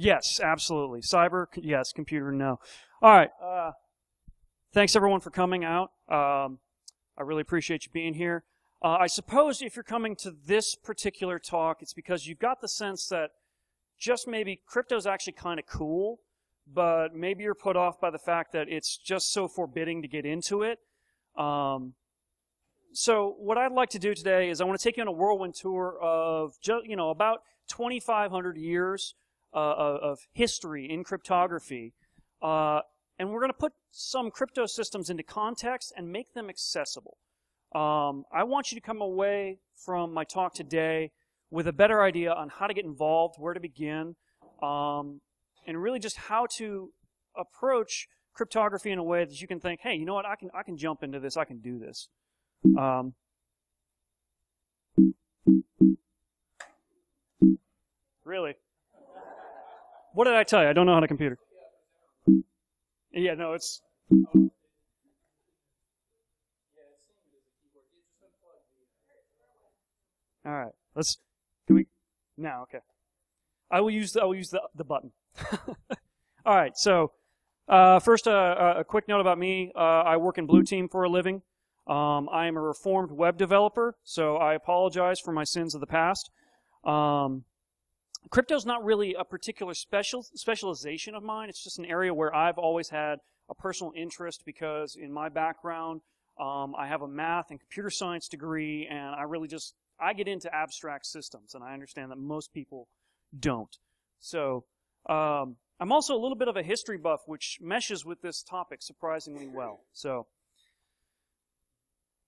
Yes, absolutely. Cyber, yes. Computer, no. All right. Thanks, everyone, for coming out. I really appreciate you being here. I suppose if you're coming to this particular talk, it's because you've got the sense that just maybe crypto's actually kind of cool, but maybe you're put off by the fact that it's just so forbidding to get into it. So what I'd like to do today is I want to take you on a whirlwind tour of about 2,500 years of history in cryptography, and we're going to put some crypto systems into context and make them accessible. I want you to come away from my talk today with a better idea on how to get involved, where to begin, and really just how to approach cryptography in a way that you can think, hey, you know what, I can jump into this, I can do this. Really? What did I tell you? I don't know how to computer. Yeah, no, it's... All right, can we, now, okay. I will use the button. All right, so first a quick note about me. I work in Blue Team for a living. I am a reformed web developer, so I apologize for my sins of the past. Crypto's not really a particular specialization of mine. It's just an area where I've always had a personal interest because in my background, I have a math and computer science degree, and I get into abstract systems, and I understand that most people don't. So I'm also a little bit of a history buff, which meshes with this topic surprisingly well. So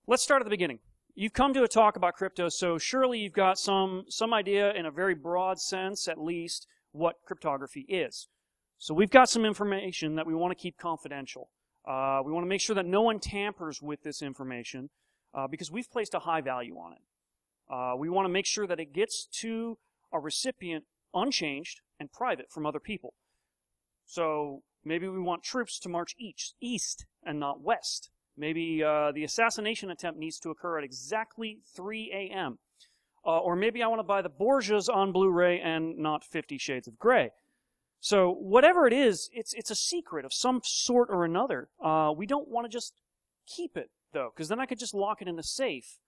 let's start at the beginning. You've come to a talk about crypto, so surely you've got some idea in a very broad sense, at least, what cryptography is. So we've got some information that we want to keep confidential. We want to make sure that no one tampers with this information because we've placed a high value on it. We want to make sure that it gets to a recipient unchanged and private from other people. So maybe we want troops to march east and not west. Maybe the assassination attempt needs to occur at exactly 3 a.m. Or maybe I want to buy the Borgias on Blu-ray and not 50 Shades of Grey. So whatever it is, it's a secret of some sort or another. We don't want to just keep it, though, because then I could just lock it in a safe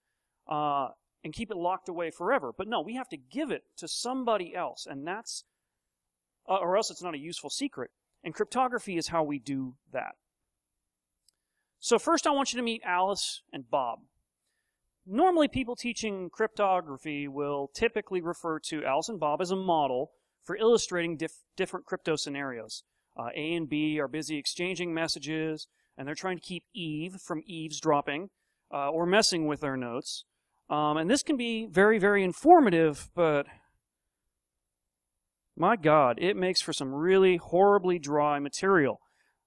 and keep it locked away forever. But no, we have to give it to somebody else, and that's, or else it's not a useful secret. And cryptography is how we do that. So first I want you to meet Alice and Bob. Normally people teaching cryptography will typically refer to Alice and Bob as a model for illustrating different crypto scenarios. A and B are busy exchanging messages, and they're trying to keep Eve from eavesdropping or messing with their notes. And this can be very, very informative, but my God, it makes for some really horribly dry material.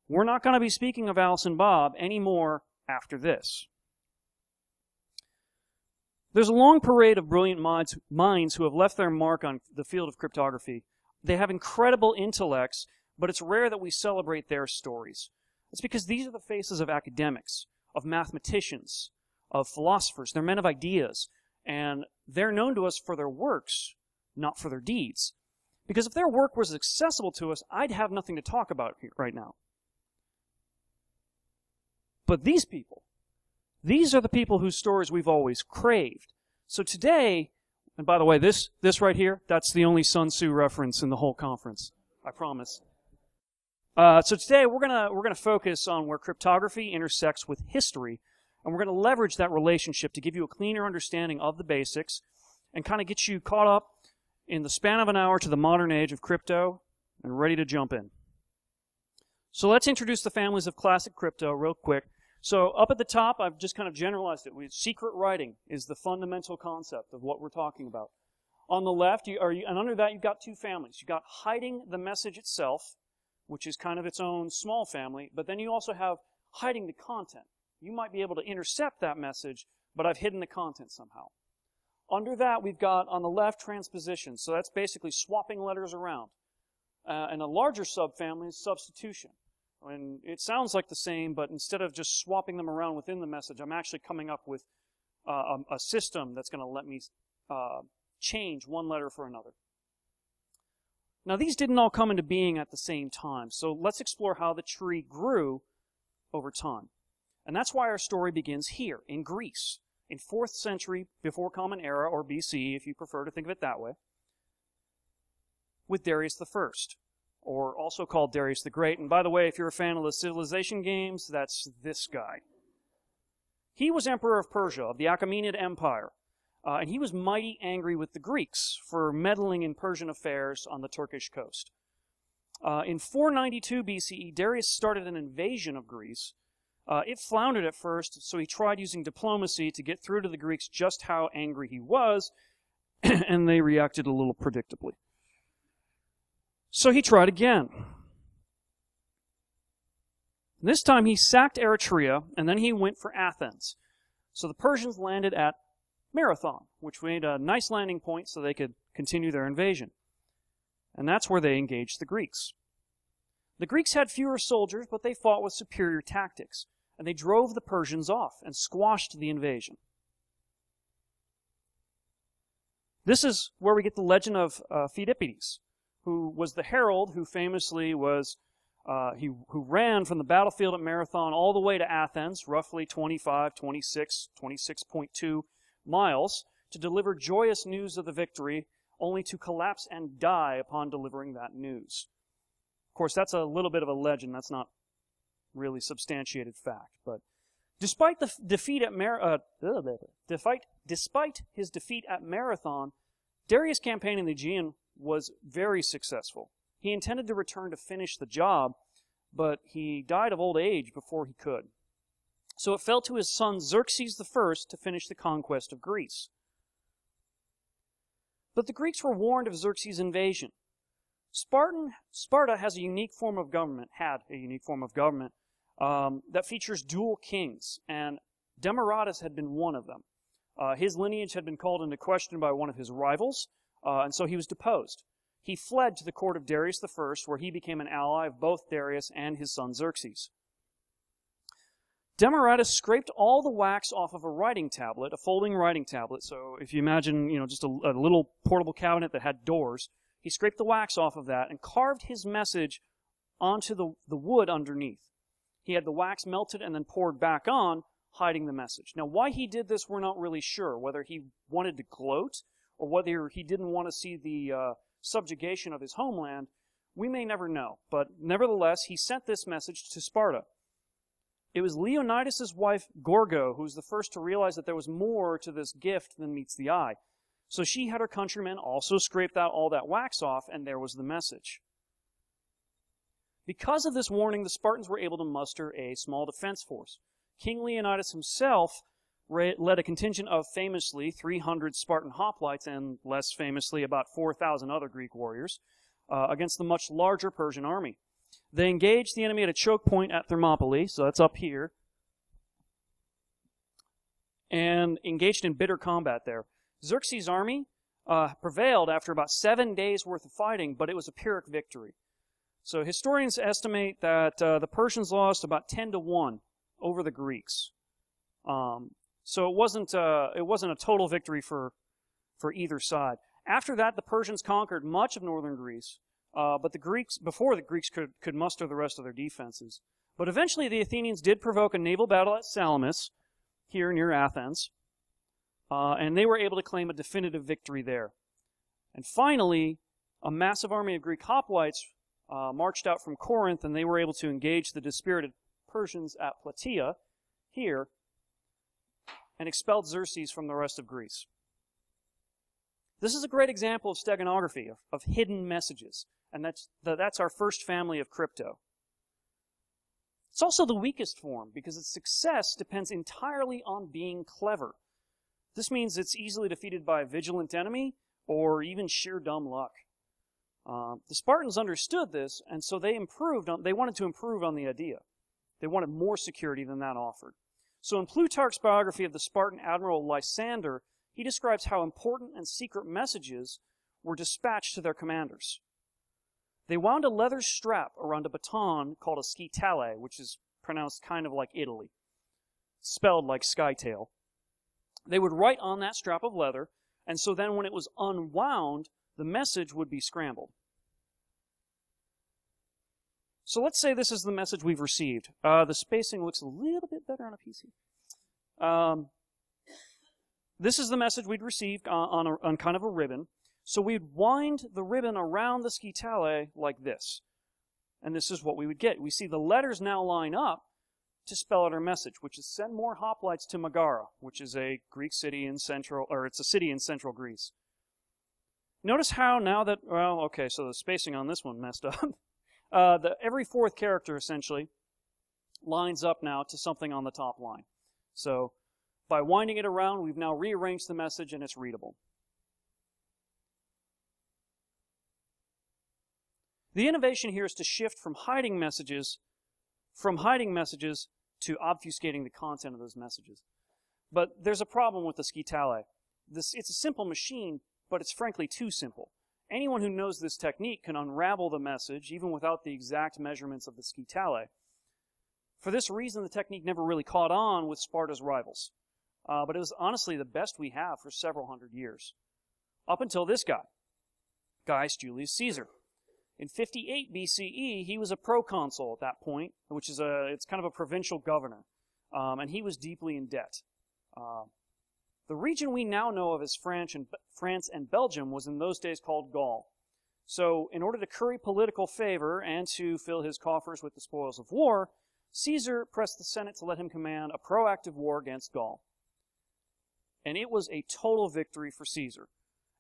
We're not going to be speaking of Alice and Bob anymore after this. There's a long parade of brilliant minds who have left their mark on the field of cryptography. They have incredible intellects, but it's rare that we celebrate their stories. It's because these are the faces of academics, of mathematicians, of philosophers. They're men of ideas, and they're known to us for their works, not for their deeds. Because if their work was accessible to us, I'd have nothing to talk about here right now. But these people, these are the people whose stories we've always craved. So today, and by the way, this right here, that's the only Sun Tzu reference in the whole conference. I promise. So today we're gonna focus on where cryptography intersects with history, and we're gonna leverage that relationship to give you a cleaner understanding of the basics and kind of get you caught up in the span of an hour to the modern age of crypto and ready to jump in. So let's introduce the families of classic crypto real quick. So up at the top, I've just kind of generalized it. Secret writing is the fundamental concept of what we're talking about. On the left, and under that, you've got two families. You've got hiding the message itself, which is kind of its own small family, but then you also have hiding the content. You might be able to intercept that message, but I've hidden the content somehow. Under that, we've got, on the left, transposition. So that's basically swapping letters around. And a larger subfamily is substitution. And it sounds like the same, but instead of just swapping them around within the message, I'm actually coming up with a system that's going to let me change one letter for another. Now, these didn't all come into being at the same time, so let's explore how the tree grew over time. And that's why our story begins here, in Greece, in 4th century before Common Era, or BC, if you prefer to think of it that way, with Darius I, or also called Darius the Great. And by the way, if you're a fan of the Civilization games, that's this guy. He was emperor of Persia, of the Achaemenid Empire, and he was mighty angry with the Greeks for meddling in Persian affairs on the Turkish coast. In 492 BCE, Darius started an invasion of Greece. It floundered at first, so he tried using diplomacy to get through to the Greeks just how angry he was, and they reacted a little predictably. So he tried again. This time he sacked Eritrea, and then he went for Athens. So the Persians landed at Marathon, which made a nice landing point so they could continue their invasion. And that's where they engaged the Greeks. The Greeks had fewer soldiers, but they fought with superior tactics, and they drove the Persians off and squashed the invasion. This is where we get the legend of Phidippides, who was the herald who famously was who ran from the battlefield at Marathon all the way to Athens, roughly 26.2 miles, to deliver joyous news of the victory, only to collapse and die upon delivering that news. Of course, that's a little bit of a legend. That's not really substantiated fact. But despite the defeat at despite his defeat at Marathon, Darius' campaign in the Aegean was very successful. He intended to return to finish the job, but he died of old age before he could. So it fell to his son Xerxes I to finish the conquest of Greece. But the Greeks were warned of Xerxes' invasion. Sparta has a unique form of government, that features dual kings, and Demaratus had been one of them. His lineage had been called into question by one of his rivals, and so he was deposed. He fled to the court of Darius I, where he became an ally of both Darius and his son Xerxes. Demaratus scraped all the wax off of a writing tablet, a folding writing tablet. So if you imagine, just a little portable cabinet that had doors, he scraped the wax off of that and carved his message onto the wood underneath. He had the wax melted and then poured back on, hiding the message. Now, why he did this, we're not really sure. Whether he wanted to gloat or whether he didn't want to see the subjugation of his homeland, we may never know. But nevertheless, he sent this message to Sparta. It was Leonidas' wife, Gorgo, who was the first to realize that there was more to this gift than meets the eye. So she had her countrymen also scrape all that wax off, and there was the message. Because of this warning, the Spartans were able to muster a small defense force. King Leonidas himself led a contingent of famously 300 Spartan hoplites and less famously about 4,000 other Greek warriors against the much larger Persian army. They engaged the enemy at a choke point at Thermopylae, so that's up here, and engaged in bitter combat there. Xerxes' army prevailed after about 7 days' worth of fighting, but it was a Pyrrhic victory. So historians estimate that the Persians lost about 10-1 over the Greeks. So it wasn't a total victory for either side. After that, the Persians conquered much of northern Greece, but before the Greeks could muster the rest of their defenses. But eventually the Athenians did provoke a naval battle at Salamis, here near Athens, and they were able to claim a definitive victory there. And finally, a massive army of Greek hoplites marched out from Corinth, and they were able to engage the dispirited Persians at Plataea, here, and expelled Xerxes from the rest of Greece. This is a great example of steganography, of hidden messages, and that's our first family of crypto. It's also the weakest form, because its success depends entirely on being clever. This means it's easily defeated by a vigilant enemy, or even sheer dumb luck. The Spartans understood this, and so they wanted to improve on the idea. They wanted more security than that offered. So in Plutarch's biography of the Spartan admiral Lysander, he describes how important and secret messages were dispatched to their commanders. They wound a leather strap around a baton called a scitale, which is pronounced kind of like Italy, spelled like skytail. They would write on that strap of leather, and so then when it was unwound, the message would be scrambled. So let's say this is the message we've received. The spacing looks a little bit better on a PC. This is the message we'd received on kind of a ribbon. So we'd wind the ribbon around the scutale like this. And this is what we would get. We see the letters now line up to spell out our message, which is send more hoplites to Megara, which is a Greek city in central, or it's a city in central Greece. Notice how now that, well, okay, so the spacing on this one messed up. Every fourth character, essentially, lines up now to something on the top line. So by winding it around, we've now rearranged the message and it's readable. The innovation here is to shift from hiding messages to obfuscating the content of those messages. But there's a problem with the scutale. It's a simple machine, but it's frankly too simple. Anyone who knows this technique can unravel the message even without the exact measurements of the scutale. For this reason, the technique never really caught on with Sparta's rivals. But it was honestly the best we have for several hundred years. Up until this guy, Gaius Julius Caesar. In 58 BCE, he was a proconsul at that point, which is it's kind of a provincial governor. And he was deeply in debt. The region we now know of as France and Belgium was in those days called Gaul. So in order to curry political favor and to fill his coffers with the spoils of war, Caesar pressed the Senate to let him command a proactive war against Gaul. And it was a total victory for Caesar.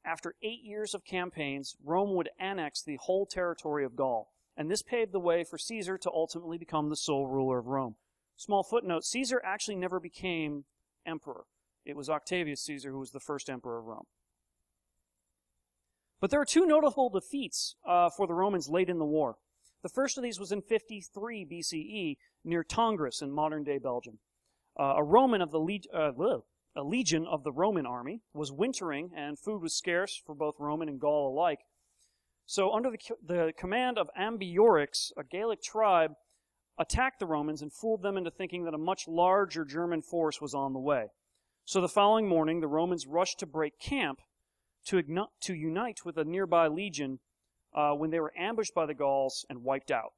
After 8 years of campaigns, Rome would annex the whole territory of Gaul, and this paved the way for Caesar to ultimately become the sole ruler of Rome. Small footnote, Caesar actually never became emperor. It was Octavius Caesar who was the first emperor of Rome. But there are two notable defeats for the Romans late in the war. The first of these was in 53 BCE near Tongres in modern-day Belgium. A legion of the Roman army was wintering, and food was scarce for both Roman and Gaul alike. So under the command of Ambiorix, a Gaelic tribe attacked the Romans and fooled them into thinking that a much larger German force was on the way. So the following morning, the Romans rushed to break camp to unite with a nearby legion when they were ambushed by the Gauls and wiped out.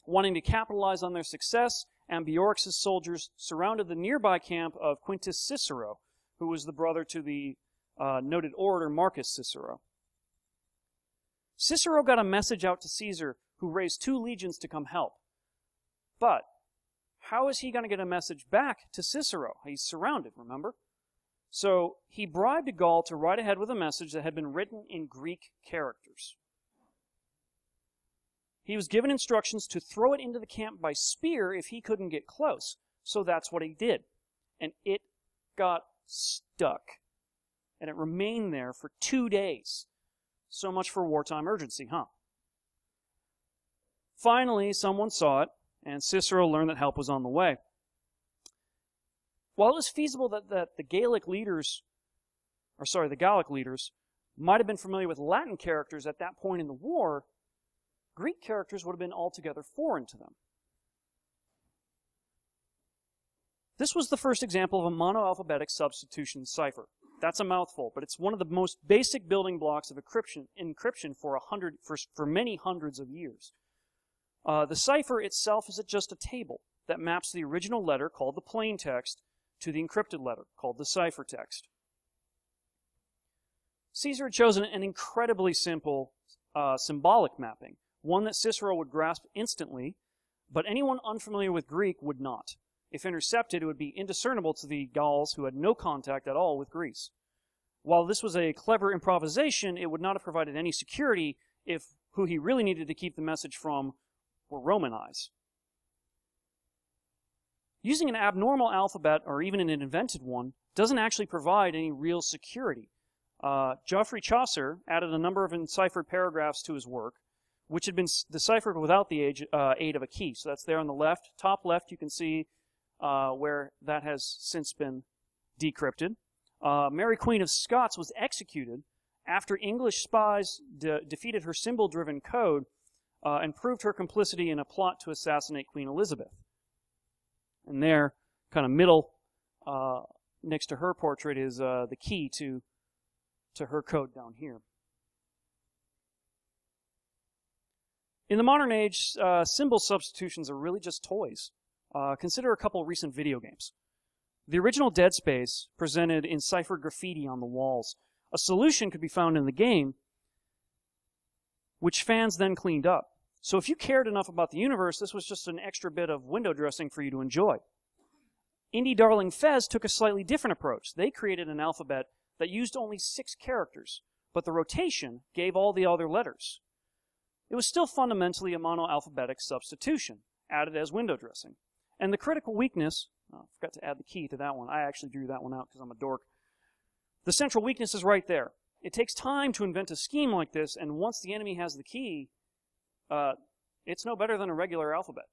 Wanting to capitalize on their success, Ambiorix's soldiers surrounded the nearby camp of Quintus Cicero, who was the brother to the noted orator Marcus Cicero. Cicero got a message out to Caesar, who raised 2 legions to come help. But how is he going to get a message back to Cicero? He's surrounded, remember? So he bribed a Gaul to ride ahead with a message that had been written in Greek characters. He was given instructions to throw it into the camp by spear if he couldn't get close. So that's what he did. And it got stuck. And it remained there for 2 days. So much for wartime urgency, huh? Finally, someone saw it, and Cicero learned that help was on the way. While it was feasible that the Gallic leaders might have been familiar with Latin characters at that point in the war, Greek characters would have been altogether foreign to them. This was the first example of a monoalphabetic substitution cipher. That's a mouthful, but it's one of the most basic building blocks of encryption for many hundreds of years. The cipher itself is just a table that maps the original letter, called the plain text, to the encrypted letter, called the ciphertext. Caesar had chosen an incredibly simple symbolic mapping, one that Cicero would grasp instantly, but anyone unfamiliar with Greek would not. If intercepted, it would be indiscernible to the Gauls who had no contact at all with Greece. While this was a clever improvisation, it would not have provided any security if who he really needed to keep the message from were Roman eyes. Using an abnormal alphabet, or even an invented one, doesn't actually provide any real security. Geoffrey Chaucer added a number of enciphered paragraphs to his work, which had been deciphered without the aid of a key. So that's there on the left. Top left, you can see where that has since been decrypted. Mary Queen of Scots was executed after English spies defeated her symbol-driven code and proved her complicity in a plot to assassinate Queen Elizabeth. And there, kind of middle, next to her portrait, is the key to her code down here. In the modern age, symbol substitutions are really just toys. Consider a couple recent video games. The original Dead Space presented enciphered graffiti on the walls. A solution could be found in the game, which fans then cleaned up. So if you cared enough about the universe, this was just an extra bit of window dressing for you to enjoy. Indie darling Fez took a slightly different approach. They created an alphabet that used only 6 characters, but the rotation gave all the other letters. It was still fundamentally a monoalphabetic substitution, added as window dressing. And the critical weakness, oh, I forgot to add the key to that one. I actually drew that one out because I'm a dork. The central weakness is right there. It takes time to invent a scheme like this, and once the enemy has the key, it's no better than a regular alphabet.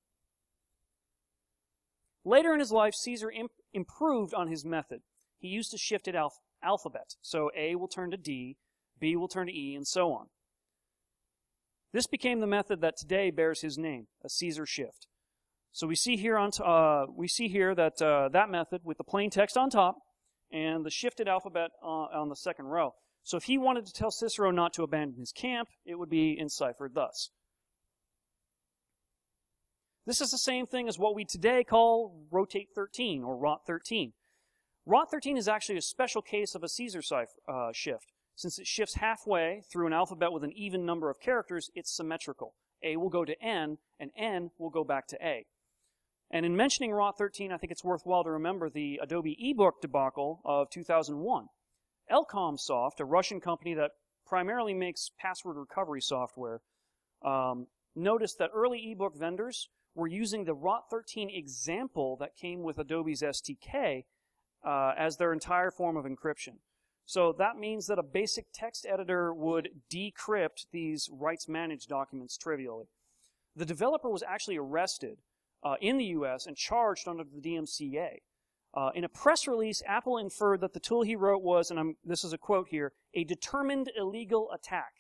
Later in his life, Caesar improved on his method. He used a shifted alphabet. So A will turn to D, B will turn to E, and so on. This became the method that today bears his name, a Caesar shift. So we see here that that method with the plain text on top and the shifted alphabet on the second row. So if he wanted to tell Cicero not to abandon his camp, it would be enciphered thus. This is the same thing as what we today call rotate 13 or rot 13. Rot 13 is actually a special case of a Caesar shift. Since it shifts halfway through an alphabet with an even number of characters, it's symmetrical. A will go to N, and N will go back to A. And in mentioning rot 13, I think it's worthwhile to remember the Adobe ebook debacle of 2001. Elcomsoft, a Russian company that primarily makes password recovery software, noticed that early ebook vendors were using the rot 13 example that came with Adobe's SDK as their entire form of encryption. So that means that a basic text editor would decrypt these rights-managed documents trivially. The developer was actually arrested in the US and charged under the DMCA. In a press release, Apple inferred that the tool he wrote was, and this is a quote here, a determined illegal attack.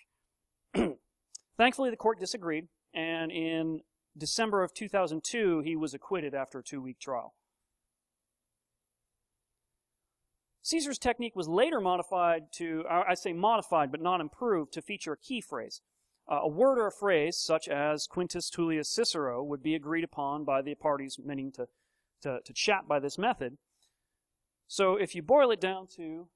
Thankfully, the court disagreed, and in December of 2002, he was acquitted after a 2-week trial. Caesar's technique was later modified to, I say modified, but not improved, to feature a key phrase. A word or a phrase, such as Quintus Tullius Cicero, would be agreed upon by the parties meaning to chat by this method. So if you boil it down to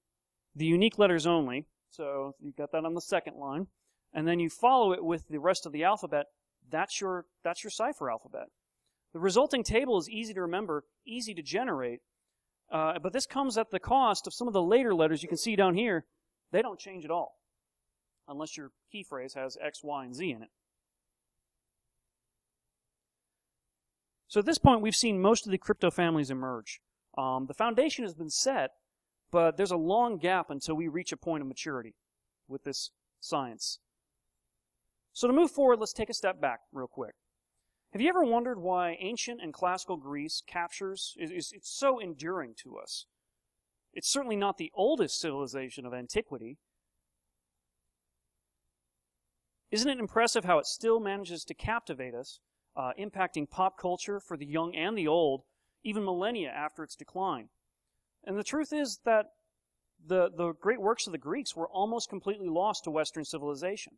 the unique letters only, so you've got that on the second line, and then you follow it with the rest of the alphabet, that's your cipher alphabet. The resulting table is easy to remember, easy to generate, but this comes at the cost of some of the later letters you can see down here. They don't change at all, unless your key phrase has X, Y, and Z in it. So at this point, we've seen most of the crypto families emerge. The foundation has been set, but there's a long gap until we reach a point of maturity with this science. So to move forward, let's take a step back real quick. Have you ever wondered why ancient and classical Greece captures it's so enduring to us? It's certainly not the oldest civilization of antiquity. Isn't it impressive how it still manages to captivate us, impacting pop culture for the young and the old, even millennia after its decline? And the truth is that the great works of the Greeks were almost completely lost to Western civilization.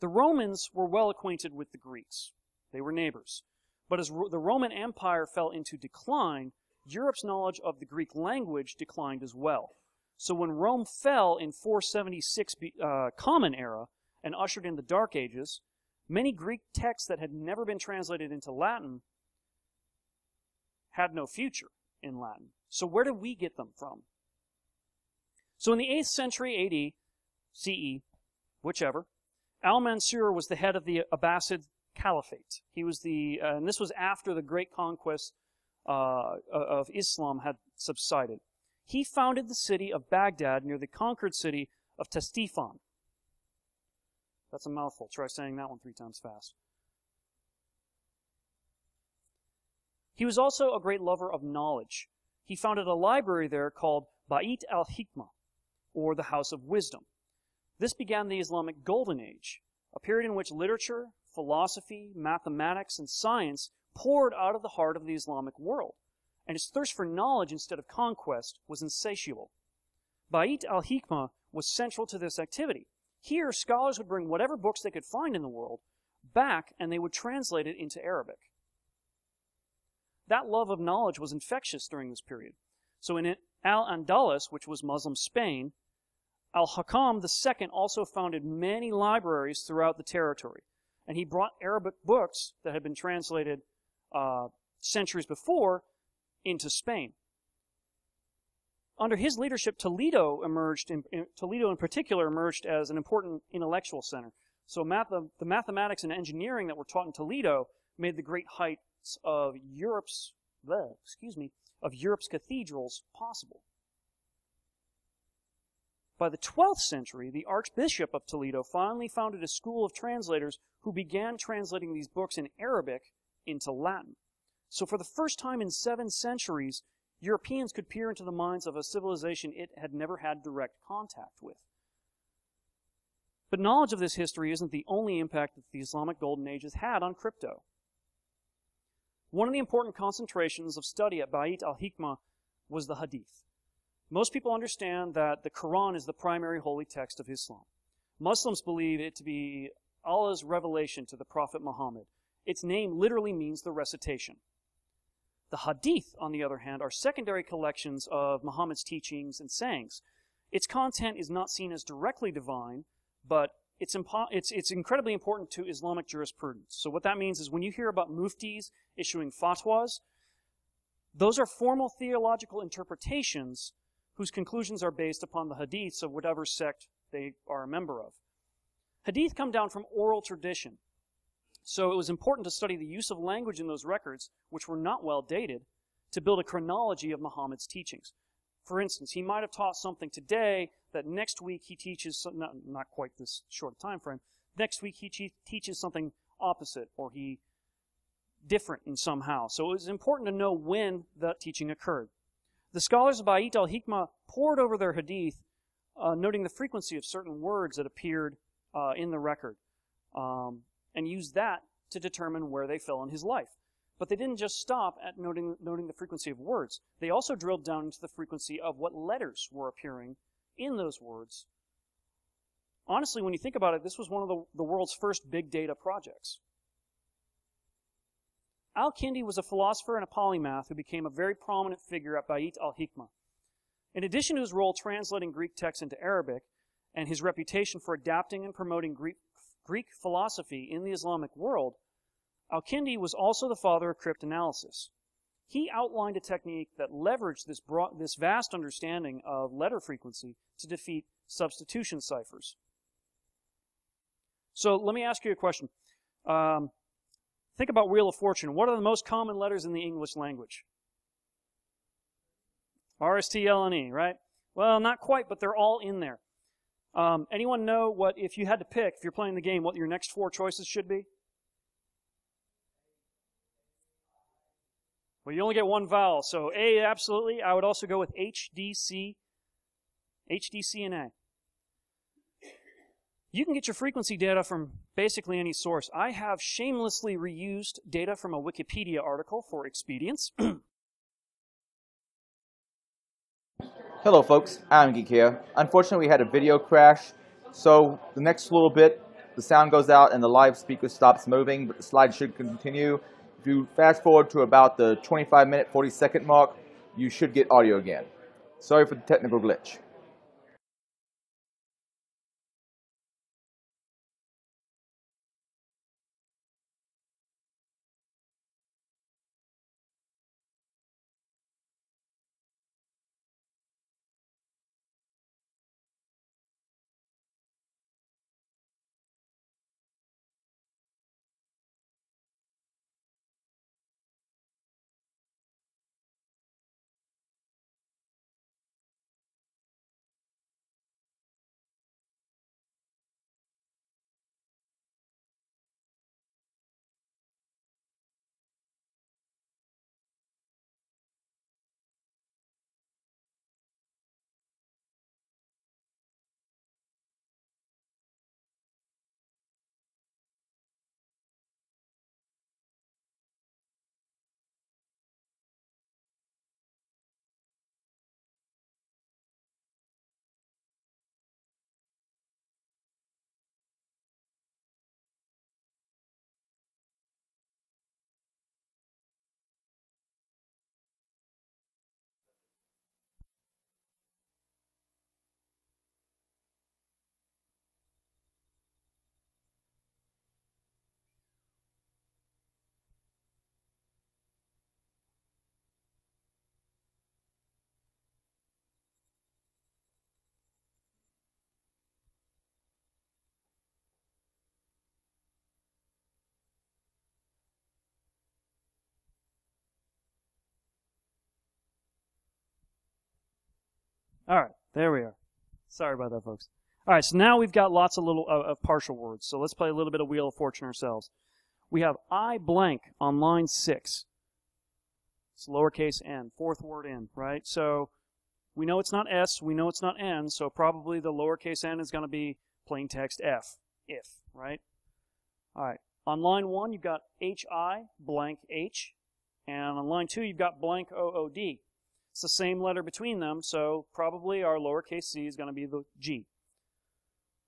The Romans were well acquainted with the Greeks. They were neighbors. But as the Roman Empire fell into decline, Europe's knowledge of the Greek language declined as well. So when Rome fell in 476 Common Era and ushered in the Dark Ages, many Greek texts that had never been translated into Latin had no future in Latin. So where did we get them from? So in the 8th century AD, CE, whichever, Al-Mansur was the head of the Abbasid Caliphate. He was and this was after the great conquest of Islam had subsided. He founded the city of Baghdad near the conquered city of Ctesiphon. That's a mouthful. Try saying that one 3 times fast. He was also a great lover of knowledge. He founded a library there called Bait al-Hikmah, or the House of Wisdom. This began the Islamic Golden Age, a period in which literature, philosophy, mathematics, and science poured out of the heart of the Islamic world, and his thirst for knowledge instead of conquest was insatiable. Bait al-Hikmah was central to this activity. Here, scholars would bring whatever books they could find in the world back, and they would translate it into Arabic. That love of knowledge was infectious during this period. So in Al-Andalus, which was Muslim Spain, Al-Hakam II also founded many libraries throughout the territory. And he brought Arabic books that had been translated centuries before into Spain. Under his leadership, Toledo in particular emerged as an important intellectual center. So the mathematics and engineering that were taught in Toledo made the great heights of Europe's cathedrals possible. By the 12th century, the Archbishop of Toledo finally founded a school of translators who began translating these books in Arabic into Latin. So for the first time in 7 centuries, Europeans could peer into the minds of a civilization it had never had direct contact with. But knowledge of this history isn't the only impact that the Islamic Golden Age has had on crypto. One of the important concentrations of study at Bait al-Hikmah was the Hadith. Most people understand that the Quran is the primary holy text of Islam. Muslims believe it to be Allah's revelation to the Prophet Muhammad. Its name literally means the recitation. The Hadith, on the other hand, are secondary collections of Muhammad's teachings and sayings. Its content is not seen as directly divine, but it's incredibly important to Islamic jurisprudence. So what that means is when you hear about muftis issuing fatwas, those are formal theological interpretations whose conclusions are based upon the hadiths of whatever sect they are a member of. Hadith come down from oral tradition. So it was important to study the use of language in those records, which were not well dated, to build a chronology of Muhammad's teachings. For instance, he might have taught something today that next week he teaches, not quite this short time frame, next week he teaches something opposite, or he different in somehow. So it was important to know when that teaching occurred. The scholars of Bait al-Hikmah pored over their hadith, noting the frequency of certain words that appeared in the record, and used that to determine where they fell in his life. But they didn't just stop at noting the frequency of words. They also drilled down into the frequency of what letters were appearing in those words. Honestly, when you think about it, this was one of the world's first big data projects. Al-Kindi was a philosopher and a polymath who became a very prominent figure at Bait al-Hikmah. In addition to his role translating Greek texts into Arabic and his reputation for adapting and promoting Greek philosophy in the Islamic world, Al-Kindi was also the father of cryptanalysis. He outlined a technique that leveraged this vast understanding of letter frequency to defeat substitution ciphers. So let me ask you a question. Think about Wheel of Fortune. What are the most common letters in the English language? R, S, T, L, and E, right? Well, not quite, but they're all in there. Anyone know what, if you had to pick, if you're playing the game, what your next 4 choices should be? Well, you only get 1 vowel, so A, absolutely. I would also go with H, D, C, and A. You can get your frequency data from basically any source. I have shamelessly reused data from a Wikipedia article for expedience. Hello folks, I'm Geek here. Unfortunately we had a video crash, so the next little bit the sound goes out and the live speaker stops moving, but the slide should continue. If you fast forward to about the 25-minute, 40-second mark, you should get audio again. Sorry for the technical glitch. All right, there we are. Sorry about that, folks. All right, so now we've got lots of little partial words. So let's play a little bit of Wheel of Fortune ourselves. We have I blank on line 6. It's lowercase n, fourth word in, right? So we know it's not S, we know it's not N, so probably the lowercase n is going to be plain text F, if, right? All right, on line 1, you've got HI blank H, and on line 2, you've got blank OOD. It's the same letter between them, so probably our lowercase c is going to be the G.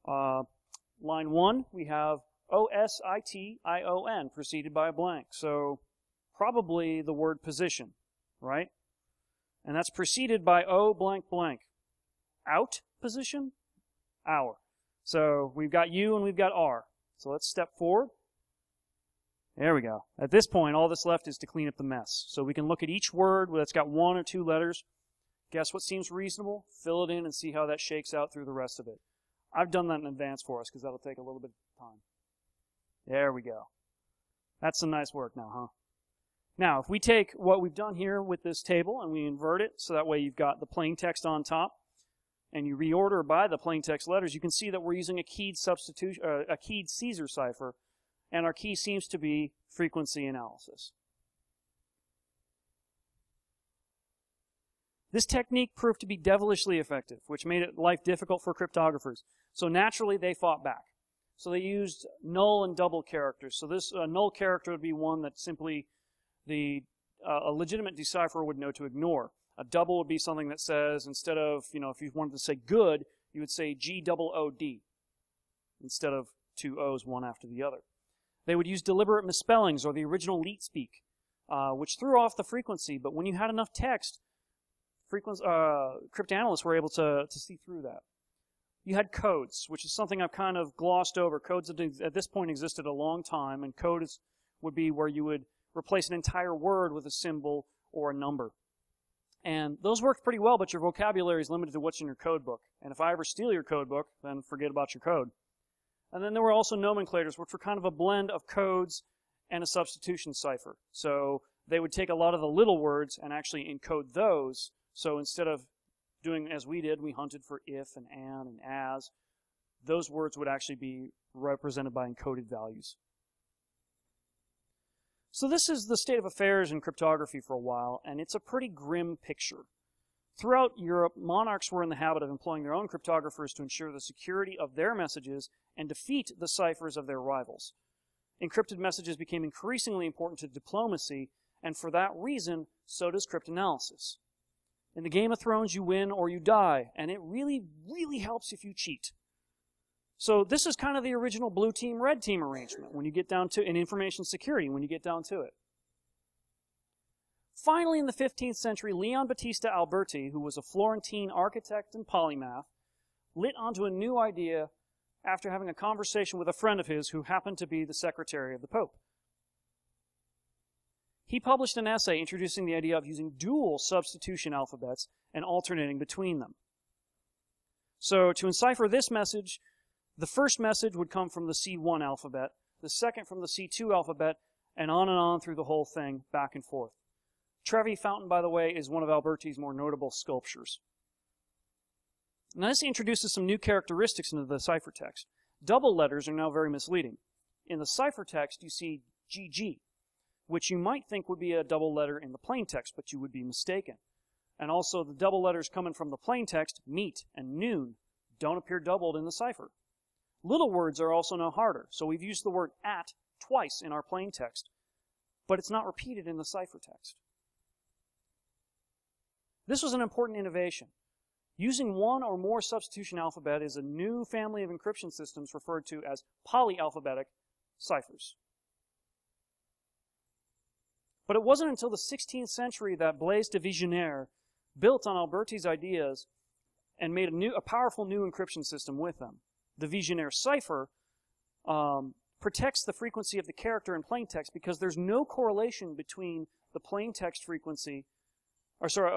Line 1, we have OSITION preceded by a blank, so probably the word position, right? And that's preceded by O blank blank. Out position? Hour. So we've got U and we've got R. So let's step forward. There we go. At this point, all that's left is to clean up the mess. So we can look at each word that's got 1 or 2 letters. Guess what seems reasonable? Fill it in and see how that shakes out through the rest of it. I've done that in advance for us because that'll take a little bit of time. There we go. That's some nice work now, huh? Now, if we take what we've done here with this table and we invert it, so that way you've got the plain text on top, and you reorder by the plain text letters, you can see that we're using a keyed substitution, a keyed Caesar cipher, and our key seems to be frequency analysis. This technique proved to be devilishly effective, which made life difficult for cryptographers. So naturally, they fought back. So they used null and double characters. So this null character would be one that simply a legitimate decipherer would know to ignore. A double would be something that says, instead of, if you wanted to say good, you would say G-double-O-D instead of 2 O's one after the other. They would use deliberate misspellings or the original leet speak, which threw off the frequency, but when you had enough text, cryptanalysts were able to see through that. You had codes, which is something I've kind of glossed over. Codes at this point existed a long time, and code would be where you would replace an entire word with a symbol or a number. And those worked pretty well, but your vocabulary is limited to what's in your code book. And if I ever steal your code book, then forget about your code. And then there were also nomenclators, which were kind of a blend of codes and a substitution cipher. So they would take a lot of the little words and actually encode those. So instead of doing as we did, we hunted for if and an and as, those words would actually be represented by encoded values. So this is the state of affairs in cryptography for a while, and it's a pretty grim picture. Throughout Europe, monarchs were in the habit of employing their own cryptographers to ensure the security of their messages and defeat the ciphers of their rivals. Encrypted messages became increasingly important to diplomacy, and for that reason, so does cryptanalysis. In the Game of Thrones, you win or you die, and it really, really helps if you cheat. So this is kind of the original blue team, red team arrangement when you get down to in information security, when you get down to it. Finally, in the 15th century, Leon Battista Alberti, who was a Florentine architect and polymath, lit onto a new idea after having a conversation with a friend of his who happened to be the secretary of the Pope. He published an essay introducing the idea of using dual substitution alphabets and alternating between them. So to encipher this message, the first message would come from the C1 alphabet, the second from the C2 alphabet, and on through the whole thing, back and forth. Trevi Fountain, by the way, is one of Alberti's more notable sculptures. Now this introduces some new characteristics into the ciphertext. Double letters are now very misleading. In the ciphertext, you see GG, which you might think would be a double letter in the plain text, but you would be mistaken. And also the double letters coming from the plain text, meet and noon, don't appear doubled in the cipher. Little words are also now harder, so we've used the word at twice in our plain text, but it's not repeated in the ciphertext. This was an important innovation. Using one or more substitution alphabet is a new family of encryption systems referred to as polyalphabetic ciphers. But it wasn't until the 16th century that Blaise de Vigenère built on Alberti's ideas and made a powerful new encryption system with them. The Vigenère cipher protects the frequency of the character in plain text because there's no correlation between the plain text frequency,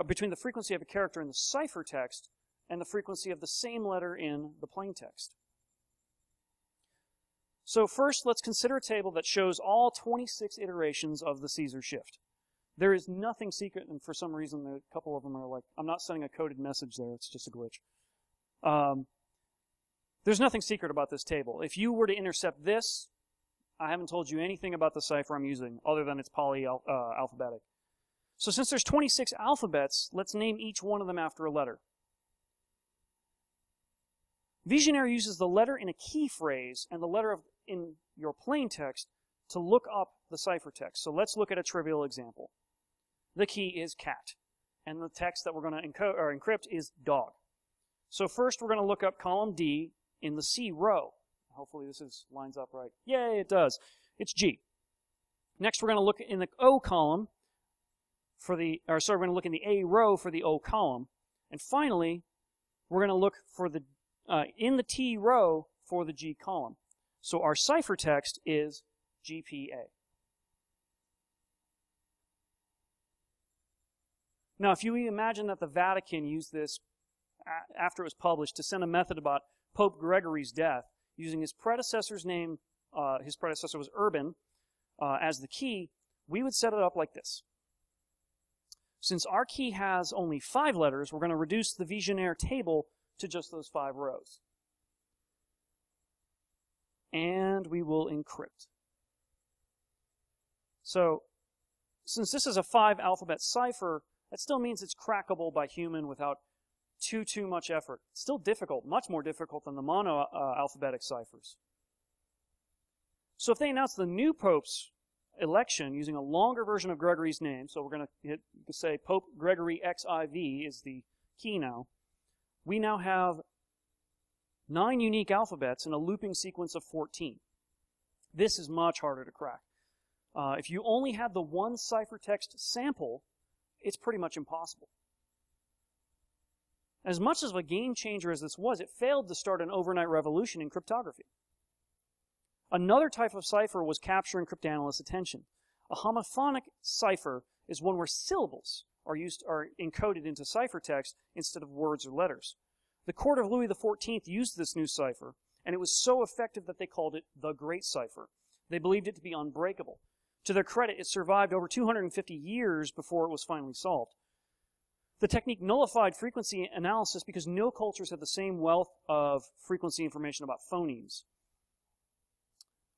between the frequency of a character in the ciphertext and the frequency of the same letter in the plain text. So first, let's consider a table that shows all 26 iterations of the Caesar shift. There is nothing secret, and for some reason, a couple of them are like, I'm not sending a coded message there, it's just a glitch. There's nothing secret about this table. If you were to intercept this, I haven't told you anything about the cipher I'm using, other than it's polyalphabetic. So since there's 26 alphabets, let's name each one of them after a letter. Visionary uses the letter in a key phrase and the letter in your plain text to look up the ciphertext. So let's look at a trivial example. The key is cat, and the text that we're going to encrypt is dog. So first we're going to look up column D in the C row. Hopefully this lines up right. Yay, it does. It's G. Next we're going to look in the O column we're going to look in the A row for the O column. And finally, we're going to look for the in the T row for the G column. So our ciphertext is GPA. Now, if you imagine that the Vatican used this after it was published to send a method about Pope Gregory's death, using his predecessor's name, his predecessor was Urban, as the key, we would set it up like this. Since our key has only 5 letters, we're going to reduce the Vigenère table to just those 5 rows. And we will encrypt. So, since this is a 5-alphabet cipher, that still means it's crackable by human without too much effort. It's still difficult, much more difficult than the mono-alphabetic ciphers. So if they announce the new Pope's election using a longer version of Gregory's name, so we're going to say Pope Gregory XIV is the key now, we now have 9 unique alphabets in a looping sequence of 14. This is much harder to crack. If you only had the one ciphertext sample, it's pretty much impossible. As much of a game changer as this was, it failed to start an overnight revolution in cryptography. Another type of cipher was capturing cryptanalysts' attention. A homophonic cipher is one where syllables are encoded into ciphertext instead of words or letters. The court of Louis XIV used this new cipher, and it was so effective that they called it the Great Cipher. They believed it to be unbreakable. To their credit, it survived over 250 years before it was finally solved. The technique nullified frequency analysis because no cultures had the same wealth of frequency information about phonemes.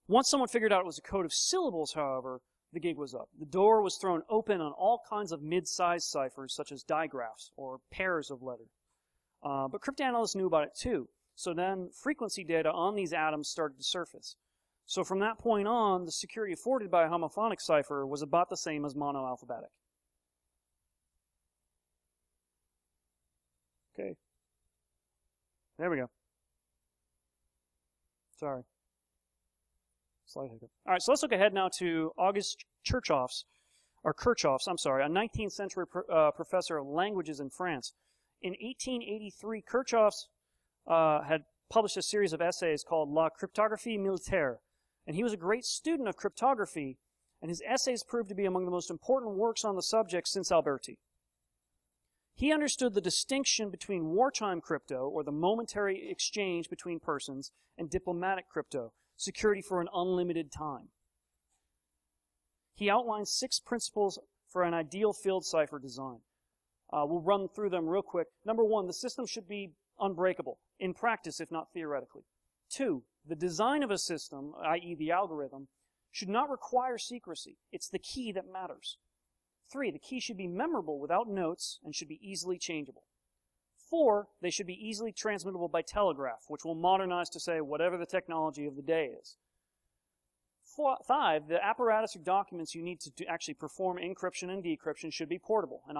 Once someone figured out it was a code of syllables, however, the gig was up. The door was thrown open on all kinds of mid-sized ciphers, such as digraphs or pairs of letters. But cryptanalysts knew about it too. So then frequency data on these atoms started to surface. So from that point on, the security afforded by a homophonic cipher was about the same as monoalphabetic. Okay. There we go. Sorry. Slight hiccup. All right, so let's look ahead now to August Kirchhoff's, a 19th century professor of languages in France. In 1883, Kirchhoff had published a series of essays called La Cryptographie Militaire, and he was a great student of cryptography, and his essays proved to be among the most important works on the subject since Alberti. He understood the distinction between wartime crypto, or the momentary exchange between persons, and diplomatic crypto, security for an unlimited time. He outlined 6 principles for an ideal field cipher design. We'll run through them real quick. Number 1, the system should be unbreakable, in practice if not theoretically. 2, the design of a system, i.e. the algorithm, should not require secrecy. It's the key that matters. 3, the key should be memorable without notes and should be easily changeable. 4, they should be easily transmittable by telegraph, which will modernize to say whatever the technology of the day is. 5, the apparatus or documents you need to actually perform encryption and decryption should be portable and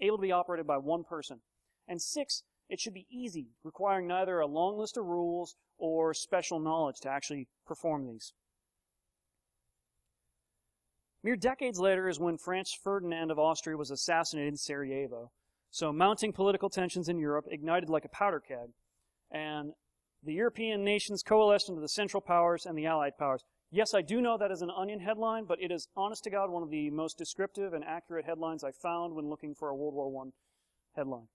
able to be operated by one person. And 6, it should be easy, requiring neither a long list of rules or special knowledge to actually perform these. Mere decades later is when Franz Ferdinand of Austria was assassinated in Sarajevo. So mounting political tensions in Europe ignited like a powder keg, and the European nations coalesced into the Central Powers and the Allied Powers. Yes, I do know that is an Onion headline, but it is, honest to God, one of the most descriptive and accurate headlines I found when looking for a World War I headline.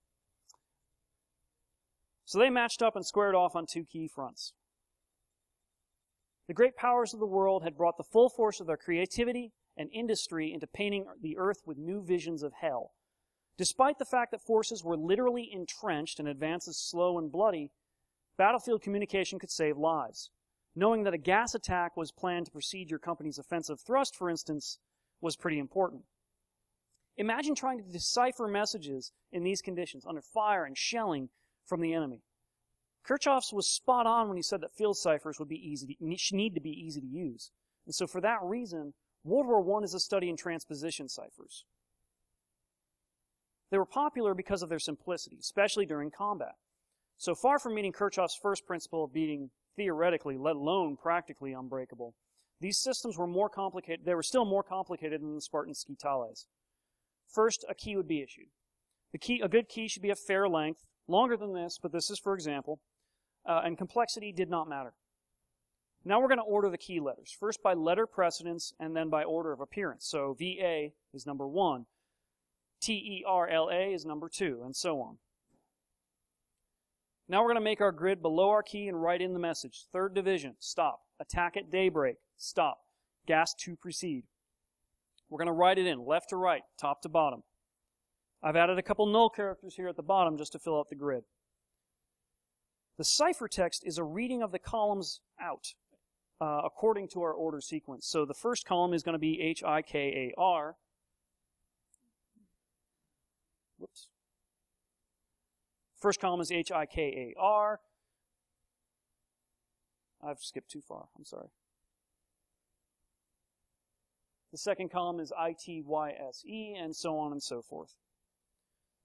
So they matched up and squared off on 2 key fronts. The great powers of the world had brought the full force of their creativity and industry into painting the earth with new visions of hell. Despite the fact that forces were literally entrenched and advances slow and bloody, battlefield communication could save lives. Knowing that a gas attack was planned to precede your company's offensive thrust, for instance, was pretty important. Imagine trying to decipher messages in these conditions, under fire and shelling from the enemy. Kirchhoff's was spot on when he said that field ciphers would need to be easy to use. And so for that reason, World War I is a study in transposition ciphers. They were popular because of their simplicity, especially during combat. So far from meeting Kirchhoff's first principle of being theoretically, let alone practically, unbreakable, these systems were more complicated. They were still more complicated than the Spartan skitales. First, a key would be issued. A good key should be of fair length, longer than this, but this is for example, and complexity did not matter. Now we're going to order the key letters, first by letter precedence and then by order of appearance. So VA is number 1, TERLA is number 2, and so on. Now we're going to make our grid below our key and write in the message. 3rd Division, stop. Attack at daybreak, stop. Gas to proceed. We're going to write it in, left to right, top to bottom. I've added a couple null characters here at the bottom just to fill out the grid. The ciphertext is a reading of the columns out according to our order sequence. So the first column is going to be HIKAR. Whoops. First column is HIKAR. I've skipped too far. I'm sorry. The second column is ITYSE, and so on and so forth.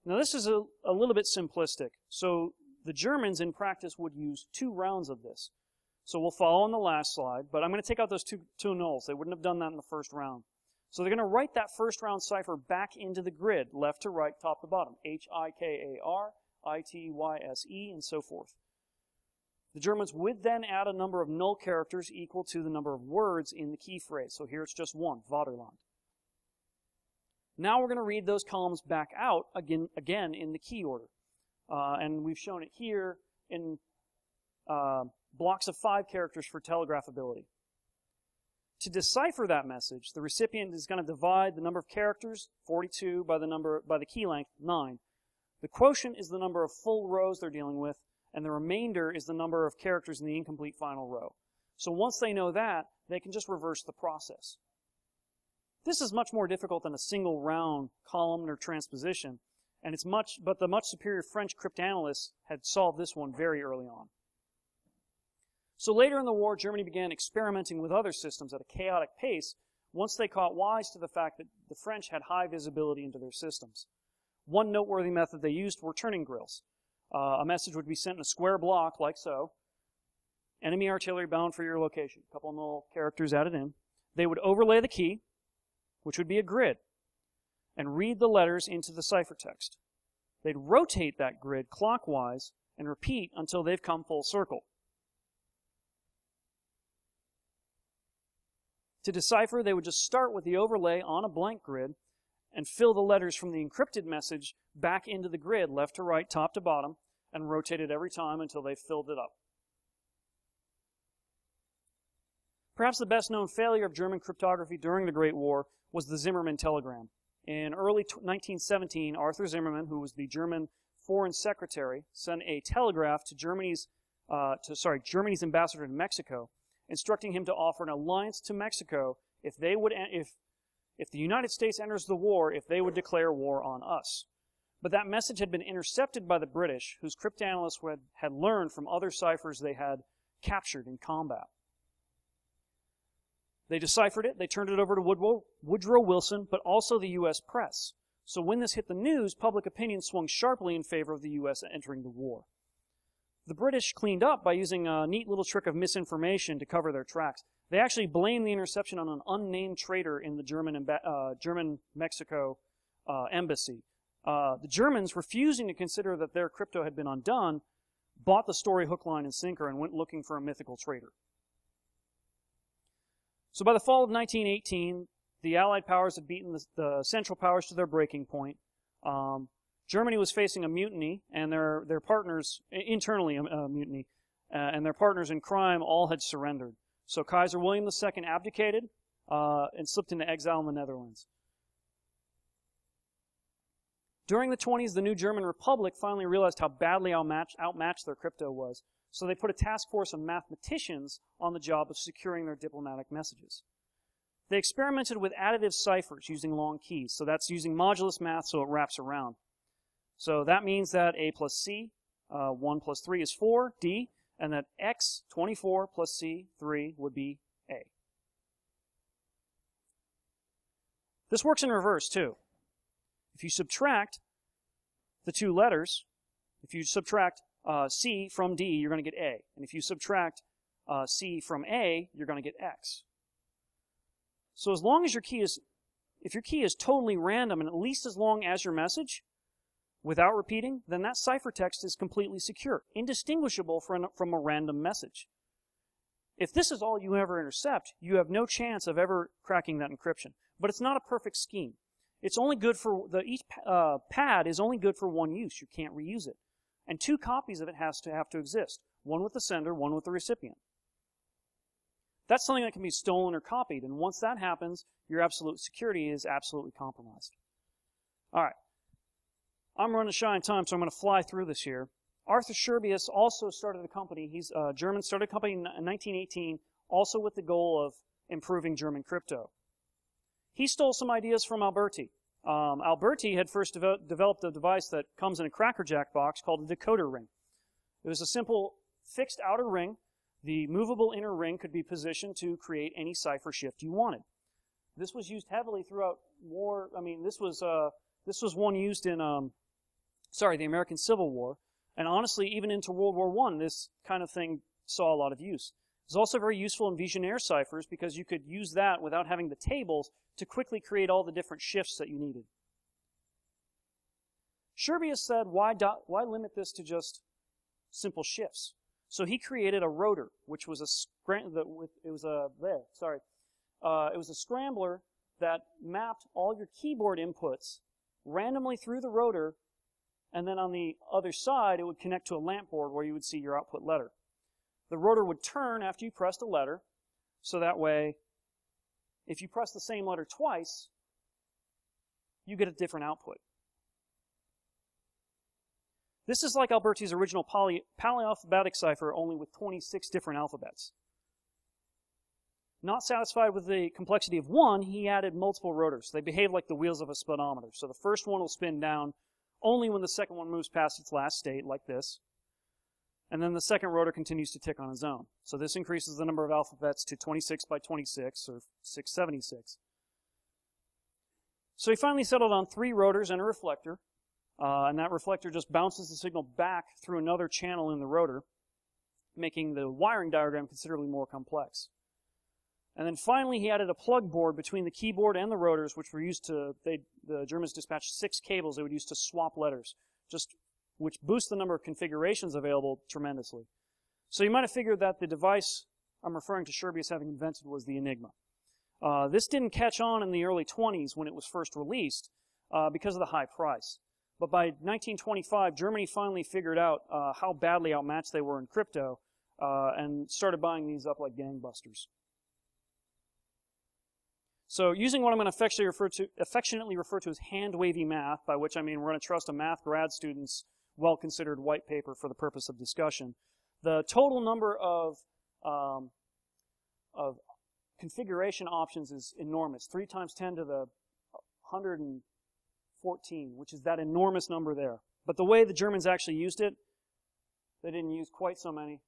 Now this is a little bit simplistic. So the Germans in practice would use 2 rounds of this. So we'll follow on the last slide, but I'm going to take out those two nulls. They wouldn't have done that in the first round. So they're going to write that first round cipher back into the grid, left to right, top to bottom. HIKAR, ITYSE, and so forth. The Germans would then add a number of null characters equal to the number of words in the key phrase. So here it's just 1, Vaterland. Now we're going to read those columns back out again in the key order. And we've shown it here in blocks of 5 characters for telegraphability. To decipher that message, the recipient is going to divide the number of characters, 42, by the key length, 9. The quotient is the number of full rows they're dealing with, and the remainder is the number of characters in the incomplete final row. So once they know that, they can just reverse the process. This is much more difficult than a single round columnar transposition, and but the much superior French cryptanalysts had solved this one very early on. So later in the war, Germany began experimenting with other systems at a chaotic pace once they caught wise to the fact that the French had high visibility into their systems. One noteworthy method they used were turning grills. A message would be sent in a square block, like so. Enemy artillery bound for your location. A couple of null characters added in. They would overlay the key, which would be a grid, and read the letters into the ciphertext. They'd rotate that grid clockwise and repeat until they've come full circle. To decipher, they would just start with the overlay on a blank grid and fill the letters from the encrypted message back into the grid, left to right, top to bottom, and rotate it every time until they filled it up. Perhaps the best-known failure of German cryptography during the Great War was the Zimmermann telegram. In early 1917, Arthur Zimmermann, who was the German Foreign Secretary, sent a telegraph to Germany's ambassador in Mexico, instructing him to offer an alliance to Mexico if the United States enters the war, if they would declare war on us. But that message had been intercepted by the British, whose cryptanalysts had learned from other ciphers they had captured in combat. They deciphered it, they turned it over to Woodrow Wilson, but also the U.S. press. So when this hit the news, public opinion swung sharply in favor of the U.S. entering the war. The British cleaned up by using a neat little trick of misinformation to cover their tracks. They actually blamed the interception on an unnamed traitor in the German-Mexico embassy. The Germans, refusing to consider that their crypto had been undone, bought the story hook, line, and sinker and went looking for a mythical traitor. So by the fall of 1918, the Allied powers had beaten the Central Powers to their breaking point. Germany was facing a mutiny, and their partners, internally a mutiny, and their partners in crime all had surrendered. So Kaiser William II abdicated, and slipped into exile in the Netherlands. During the 20s, the new German Republic finally realized how badly outmatched their crypto was, so they put a task force of mathematicians on the job of securing their diplomatic messages. They experimented with additive ciphers using long keys, so that's using modulus math so it wraps around. So that means that A plus C, 1 plus 3 is 4, D, and that X, 24 plus C, 3, would be A. This works in reverse, too. If you subtract the two letters, if you subtract C from D, you're going to get A. And if you subtract C from A, you're going to get X. So as long as if your key is totally random and at least as long as your message, without repeating, then that ciphertext is completely secure, indistinguishable from a random message. If this is all you ever intercept, you have no chance of ever cracking that encryption. But it's not a perfect scheme. It's only good for, each pad is only good for one use. You can't reuse it. And 2 copies of it have to exist. One with the sender, one with the recipient. That's something that can be stolen or copied, and once that happens, your absolute security is absolutely compromised. All right. I'm running shy on time, so I'm going to fly through this here. Arthur Scherbius also started a company. He's German, started a company in 1918, also with the goal of improving German crypto. He stole some ideas from Alberti. Alberti had first developed a device that comes in a Cracker Jack box called a decoder ring. It was a simple fixed outer ring. The movable inner ring could be positioned to create any cipher shift you wanted. This was used heavily throughout war. I mean, this was one used in the American Civil War, and honestly, even into World War I, this kind of thing saw a lot of use. It was also very useful in Vigenère ciphers because you could use that without having the tables to quickly create all the different shifts that you needed. Scherbius said, why limit this to just simple shifts? So he created a rotor, which was it was a scrambler that mapped all your keyboard inputs randomly through the rotor, and then on the other side, it would connect to a lamp board where you would see your output letter. The rotor would turn after you pressed a letter, so that way, if you press the same letter twice, you get a different output. This is like Alberti's original polyalphabetic cipher, only with 26 different alphabets. Not satisfied with the complexity of one, he added multiple rotors. They behave like the wheels of a speedometer. So the first one will spin down only when the second one moves past its last state, like this. And then the second rotor continues to tick on its own. So this increases the number of alphabets to 26 by 26, or 676. So he finally settled on 3 rotors and a reflector. And that reflector just bounces the signal back through another channel in the rotor, making the wiring diagram considerably more complex. And then finally, he added a plug board between the keyboard and the rotors, which were used to, the Germans dispatched 6 cables they would use to swap letters, which boosts the number of configurations available tremendously. So you might have figured that the device I'm referring to Scherbius having invented was the Enigma. This didn't catch on in the early 20s when it was first released because of the high price. But by 1925, Germany finally figured out how badly outmatched they were in crypto and started buying these up like gangbusters. So using what I'm going to affectionately refer to as hand-wavy math, by which I mean we're going to trust a math grad student's well-considered white paper for the purpose of discussion, the total number of configuration options is enormous, 3 times 10 to the 114, which is that enormous number there. But the way the Germans actually used it, they didn't use quite so many.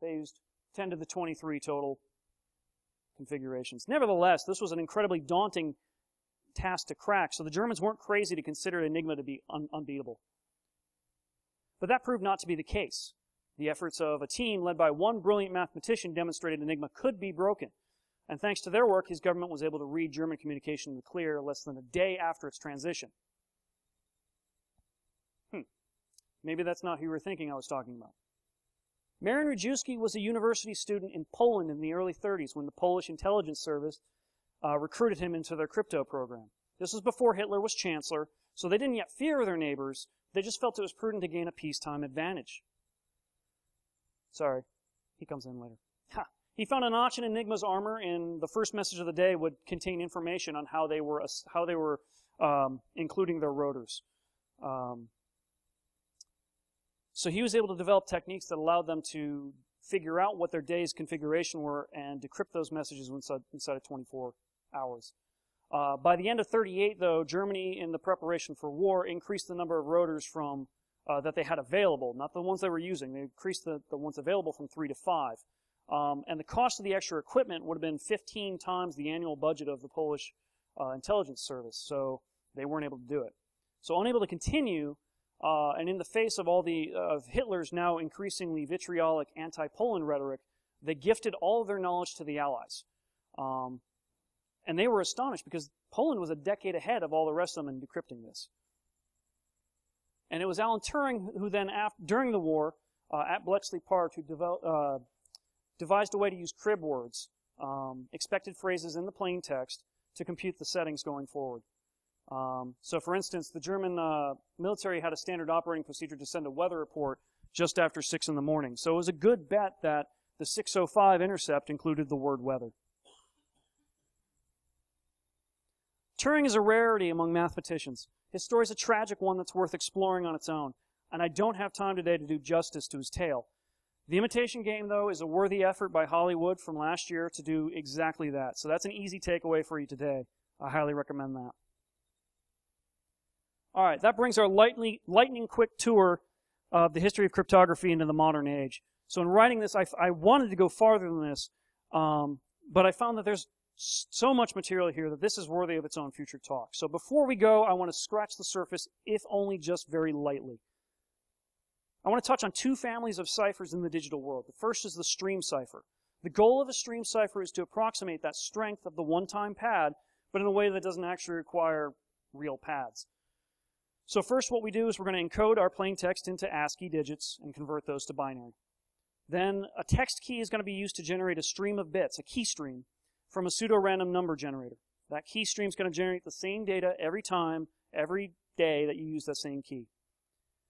They used 10 to the 23 total configurations. Nevertheless, this was an incredibly daunting task to crack, so the Germans weren't crazy to consider Enigma to be unbeatable. But that proved not to be the case. The efforts of a team led by one brilliant mathematician demonstrated Enigma could be broken. And thanks to their work, his government was able to read German communication in the clear less than a day after its transition. Maybe that's not who you were thinking I was talking about. Marian Rejewski was a university student in Poland in the early 30s when the Polish intelligence service recruited him into their crypto program. This was before Hitler was chancellor, so they didn't yet fear their neighbors. They just felt it was prudent to gain a peacetime advantage. Sorry, he comes in later. He found a notch in Enigma's armor, and the first message of the day would contain information on how they were including their rotors. So he was able to develop techniques that allowed them to figure out what their day's configuration were and decrypt those messages inside of 24 hours. By the end of 38, though, Germany, in the preparation for war, increased the number of rotors from that they had available, not the ones they were using. They increased the ones available from 3 to 5. And the cost of the extra equipment would have been 15 times the annual budget of the Polish intelligence service, so they weren't able to do it. So unable to continue, and in the face of all of Hitler's now increasingly vitriolic anti-Poland rhetoric, they gifted all of their knowledge to the Allies. And they were astonished because Poland was a decade ahead of all the rest of them in decrypting this. And it was Alan Turing who then, during the war, at Bletchley Park, who devised a way to use crib words, expected phrases in the plain text, to compute the settings going forward. So, for instance, the German military had a standard operating procedure to send a weather report just after 6 in the morning. So it was a good bet that the 6:05 intercept included the word weather. Turing is a rarity among mathematicians. His story is a tragic one that's worth exploring on its own, and I don't have time today to do justice to his tale. The Imitation Game, though, is a worthy effort by Hollywood from last year to do exactly that. So that's an easy takeaway for you today. I highly recommend that. All right, that brings our lightning quick tour of the history of cryptography into the modern age. So in writing this, I wanted to go farther than this, but I found that there's so much material here that this is worthy of its own future talk. So before we go, I want to scratch the surface, if only just very lightly. I want to touch on two families of ciphers in the digital world. The first is the stream cipher. The goal of a stream cipher is to approximate that strength of the one-time pad, but in a way that doesn't actually require real pads. So first what we do is we're going to encode our plain text into ASCII digits and convert those to binary. Then a text key is going to be used to generate a stream of bits, a key stream, from a pseudo-random number generator. That key stream is going to generate the same data every time, every day that you use that same key.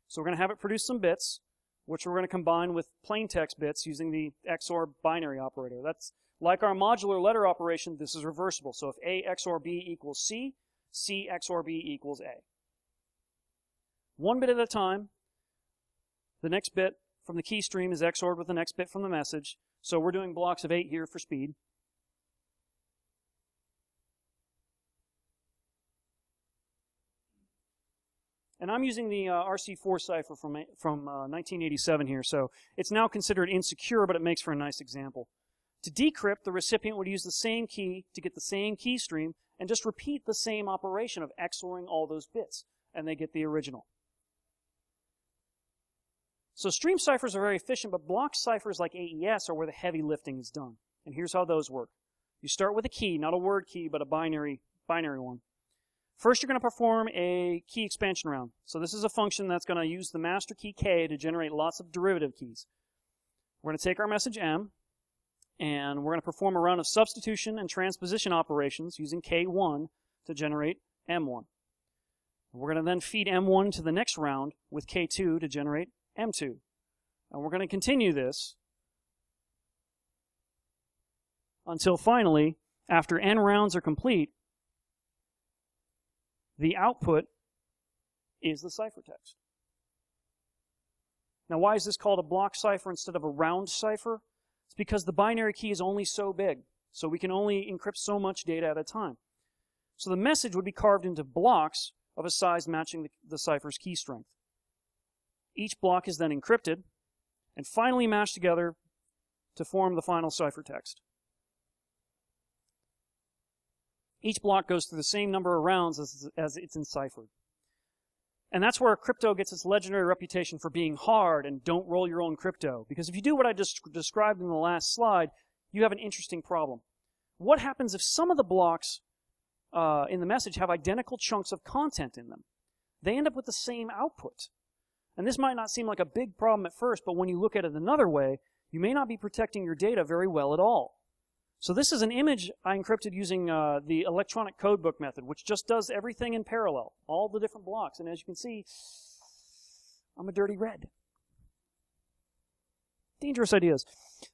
So we're going to have it produce some bits, which we're going to combine with plain text bits using the XOR binary operator. That's like our modular letter operation. This is reversible. So if A XOR B equals C, C XOR B equals A. One bit at a time. The next bit from the key stream is XORed with the next bit from the message. So we're doing blocks of 8 here for speed. And I'm using the RC4 cipher from 1987 here, so it's now considered insecure, but it makes for a nice example. To decrypt, the recipient would use the same key to get the same key stream and just repeat the same operation of XORing all those bits, and they get the original. So stream ciphers are very efficient, but block ciphers like AES are where the heavy lifting is done. And here's how those work. You start with a key, not a word key, but a binary one. First, you're going to perform a key expansion round. So this is a function that's going to use the master key K to generate lots of derivative keys. We're going to take our message M, and we're going to perform a round of substitution and transposition operations using K1 to generate M1. We're going to then feed M1 to the next round with K2 to generate M2. And we're going to continue this until finally, after n rounds are complete, the output is the ciphertext. Now, why is this called a block cipher instead of a round cipher? It's because the binary key is only so big, so we can only encrypt so much data at a time. So the message would be carved into blocks of a size matching the cipher's key strength. Each block is then encrypted and finally mashed together to form the final ciphertext. Each block goes through the same number of rounds as it's enciphered. And that's where crypto gets its legendary reputation for being hard and don't roll your own crypto. Because if you do what I just described in the last slide, you have an interesting problem. What happens if some of the blocks in the message have identical chunks of content in them? They end up with the same output. And this might not seem like a big problem at first, but when you look at it another way, you may not be protecting your data very well at all. So this is an image I encrypted using the electronic codebook method, which just does everything in parallel, all the different blocks. And as you can see, I'm a dirty red. Dangerous ideas.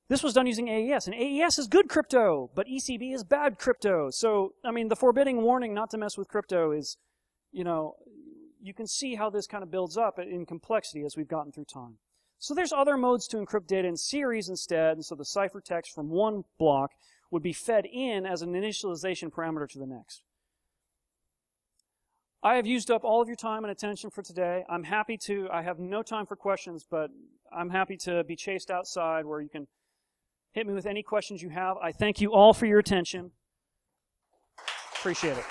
This was done using AES, and AES is good crypto, but ECB is bad crypto. So, I mean, the forbidding warning not to mess with crypto is, you know, you can see how this kind of builds up in complexity as we've gotten through time. So there's other modes to encrypt data in series instead, and so the ciphertext from one block would be fed in as an initialization parameter to the next. I have used up all of your time and attention for today. I'm happy to, I have no time for questions, but I'm happy to be chased outside where you can hit me with any questions you have. I thank you all for your attention. Appreciate it.